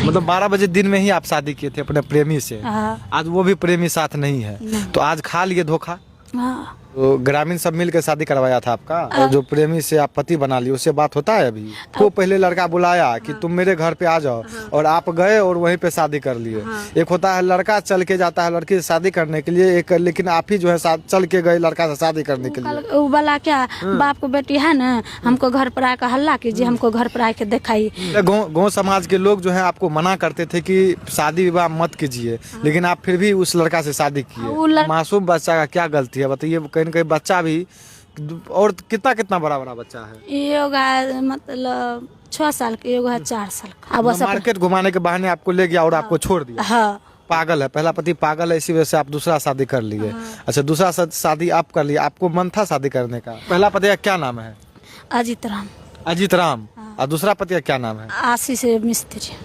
मतलब 12 बजे दिन में ही आप शादी किए थे अपने प्रेमी से। हाँ। आज वो भी प्रेमी साथ नहीं है, तो आज खा लिए धोखा। हाँ। तो ग्रामीण सब मिल के शादी करवाया था आपका, और जो प्रेमी से आप पति बना लिए उससे बात होता है अभी? को पहले लड़का बुलाया कि तुम मेरे घर पे आ जाओ, और आप गए और वहीं पे शादी कर लिए। एक होता है लड़का चल के जाता है लड़की से शादी करने के लिए, एक लेकिन आप ही जो है चल के गए लड़का से शादी करने के लिए। वो वाला क्या, बाप को बेटी है ना, हमको घर पर आकर हल्ला कीजिए, हमको घर पर आके दिखाइए। गाँव समाज के लोग जो है आपको मना करते थे कि शादी विवाह मत कीजिए, लेकिन आप फिर भी उस लड़का से शादी किए। मासूम बच्चा का क्या गलती है बताइए? कहीं न कहीं बच्चा भी, और कितना कितना बड़ा बड़ा बच्चा है? ये होगा मतलब 6 साल के, ये होगा 4 साल का। अब मार्केट घुमाने के बहाने आपको ले गया और आपको छोड़ दिया। हाँ। पागल है, पहला पति पागल है, इसी वजह से आप दूसरा शादी कर लिए। अच्छा, दूसरा शादी आप कर लिए, आपको मन था शादी करने का? पहला पति का क्या नाम है? अजीत राम। अजीत राम। और दूसरा पति का क्या नाम है? आशीष मिस्त्री।